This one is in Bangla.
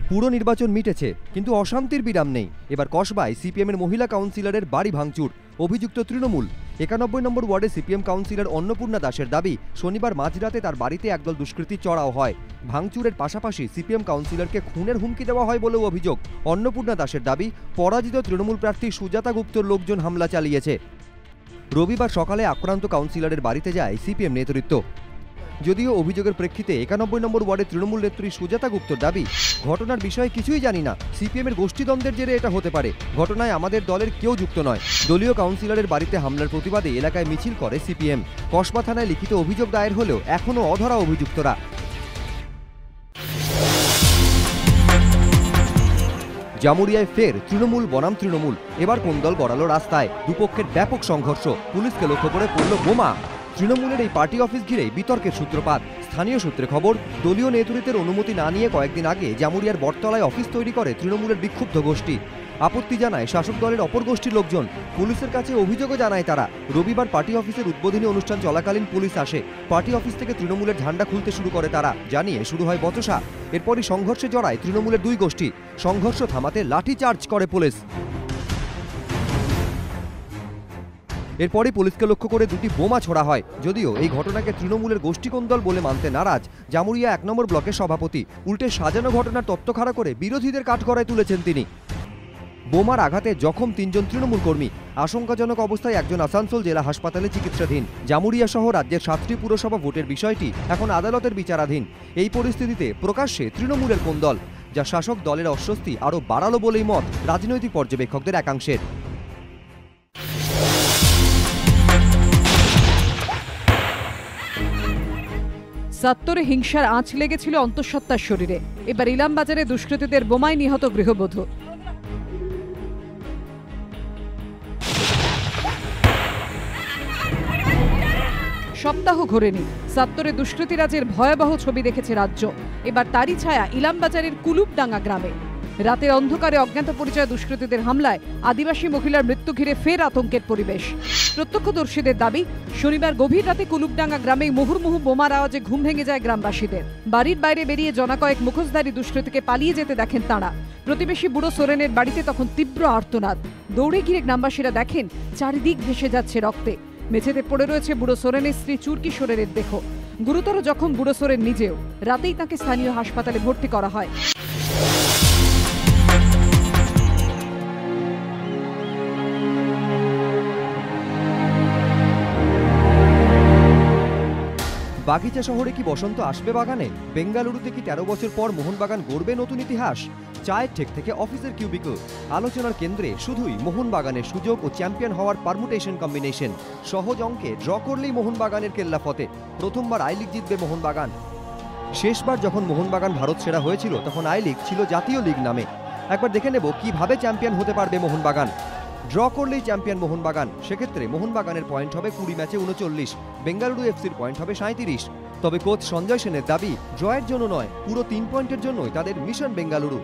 পুরো নির্বাচন মিটেছে, কিন্তু অশান্তির বিরাম নেই। এবার কসবায় সিপিএমের মহিলা কাউন্সিলরের বাড়ি ভাঙচুর, অভিযুক্ত তৃণমূল। 91 নম্বর ওয়ার্ডে সিপিএম কাউন্সিলর অন্নপূর্ণা দাসের দাবি, শনিবার মাঝরাতে তার বাড়িতে একদল দুষ্কৃতী চড়াও হয়। ভাঙচুরের পাশাপাশি সিপিএম কাউন্সিলরকে খুনের হুমকি দেওয়া হয় বলেও অভিযোগ। অন্নপূর্ণা দাসের দাবি, পরাজিত তৃণমূল প্রার্থী সুজাতা গুপ্তর লোকজন হামলা চালিয়েছে। রবিবার সকালে আক্রান্ত কাউন্সিলরের বাড়িতে যায় সিপিএম নেতৃত্ব। যদিও অভিযোগের প্রেক্ষিতে 91 নম্বর ওয়ার্ডে তৃণমূল নেত্রী সুজাতা গুপ্তর দাবি, ঘটনার বিষয়ে কিছুই জানি না, সিপিএমের গোষ্ঠীদ্বন্দ্বের জেরে এটা হতে পারে, ঘটনায় আমাদের দলের কেউ যুক্ত নয়। দলীয় কাউন্সিলরের বাড়িতে হামলার প্রতিবাদে এলাকায় মিছিল করে সিপিএম। কসবা থানায় লিখিত অভিযোগ দায়ের হলেও এখনও অধরা অভিযুক্তরা। জামুরিয়ায় ফের তৃণমূল বনাম তৃণমূল। এবার কোন দল গড়ালো রাস্তায়? দুপক্ষের ব্যাপক সংঘর্ষ, পুলিশকে লক্ষ্য করে পড়ল বোমা। তৃণমূলের এই পার্টি অফিস ঘিরেই বিতর্কের সূত্রপাত। স্থানীয় সূত্রে খবর, দলীয় নেতৃত্বের অনুমতি না নিয়ে কয়েকদিন আগে জামুরিয়ার বটতলায় অফিস তৈরি করে তৃণমূলের বিক্ষুব্ধ গোষ্ঠী। আপত্তি জানায় শাসক দলের অপর গোষ্ঠীর লোকজন। পুলিশের কাছে অভিযোগও জানায় তারা। রবিবার পার্টি অফিসের উদ্বোধনী অনুষ্ঠান চলাকালীন পুলিশ আসে। পার্টি অফিস থেকে তৃণমূলের ঝান্ডা খুলতে শুরু করে তারা, জানিয়ে শুরু হয় বচসা। এরপরই সংঘর্ষে জড়ায় তৃণমূলের দুই গোষ্ঠী। সংঘর্ষ থামাতে লাঠিচার্জ করে পুলিশ। এরপরই পুলিশকে লক্ষ্য করে দুটি বোমা ছোড়া হয়। যদিও এই ঘটনাকে তৃণমূলের গোষ্ঠীকোন্দল বলে মানতে নারাজ জামুরিয়া 1 নম্বর ব্লকের সভাপতি। উল্টে সাজানো ঘটনার তত্ত্ব খাড়া করে বিরোধীদের কাঠগড়ায় তুলেছেন তিনি। বোমার আঘাতে জখম 3 জন তৃণমূল কর্মী। আশঙ্কাজনক অবস্থায় একজন আসানসোল জেলা হাসপাতালে চিকিৎসাধীন। জামুরিয়া সহ রাজ্যের 7টি পুরসভা ভোটের বিষয়টি এখন আদালতের বিচারাধীন। এই পরিস্থিতিতে প্রকাশ্যে তৃণমূলের কোন্দল, যা শাসক দলের অস্বস্তি আরও বাড়ালো বলেই মত রাজনৈতিক পর্যবেক্ষকদের একাংশের। সাত্তরে হিংসার আঁচ লেগেছিল অন্তঃসত্ত্বার শরীরে। এবার ইলামবাজারে দুষ্কৃতীদের বোমায় নিহত গৃহবধূ। সপ্তাহ ঘোরেনি, সাত্তরে দুষ্কৃতীরাজের ভয়াবহ ছবি দেখেছে রাজ্য। এবার তারই ছায়া ইলামবাজারের কুলুপডাঙ্গা গ্রামে। রাতের অন্ধকারে অজ্ঞাত পরিচয় দুষ্কৃতীদের হামলায় আদিবাসী মহিলার মৃত্যু ঘিরে ফের আতঙ্কের পরিবেশ। প্রত্যক্ষদর্শীদের দাবি, শনিবার গভীর রাতে কুলুপডাঙ্গা গ্রামে মুহুর্মুহু বোমার আওয়াজে ঘুম ভেঙে যায় গ্রামবাসীদের। বাড়ির বাইরে বেরিয়ে জনাকয়েক মুখোশধারী দুষ্কৃতীকে পালিয়ে যেতে দেখেন তাঁরা। প্রতিবেশী বুড়ো সোরেনের বাড়িতে তখন তীব্র আর্তনাদ। দৌড়ে গিয়ে গ্রামবাসীরা দেখেন চারিদিক ভেসে যাচ্ছে রক্তে। মেঝেতে পড়ে রয়েছে বুড়ো সোরেনের স্ত্রী চুরকি সোরেনের দেহ। গুরুতর জখম বুড়ো সোরেন নিজেও। রাতেই তাকে স্থানীয় হাসপাতালে ভর্তি করা হয়। বাগিচা শহরে কি বসন্ত আসবে বাগানে? বেঙ্গালুরুতে কি 13 বছর পর মোহনবাগান গড়বে নতুন ইতিহাস? চায়ের ঠেক থেকে অফিসের কিউবিকল, আলোচনার কেন্দ্রে শুধুই মোহনবাগানের সুযোগ ও চ্যাম্পিয়ন হওয়ার পারমুটেশন কম্বিনেশন। সহজ অঙ্কে ড্র করলেই মোহনবাগানের কেল্লা ফতে। প্রথমবার আই লিগ জিতবে মোহনবাগান। শেষবার যখন মোহনবাগান ভারত সেরা হয়েছিল তখন আই লিগ ছিল জাতীয় লিগ নামে। একবার দেখে নেব কিভাবে চ্যাম্পিয়ন হতে পারবে মোহনবাগান। ড্র করলেই চ্যাম্পিয়ন মোহনবাগান। সেক্ষেত্রে মোহনবাগানের পয়েন্ট হবে 20 ম্যাচে 39, বেঙ্গালুরু এফসির পয়েন্ট হবে 37। তবে কোচ সঞ্জয় সেনের দাবি, ড্রয়ের জন্য নয়, পুরো 3 পয়েন্টের জন্যই তাদের মিশন বেঙ্গালুরু।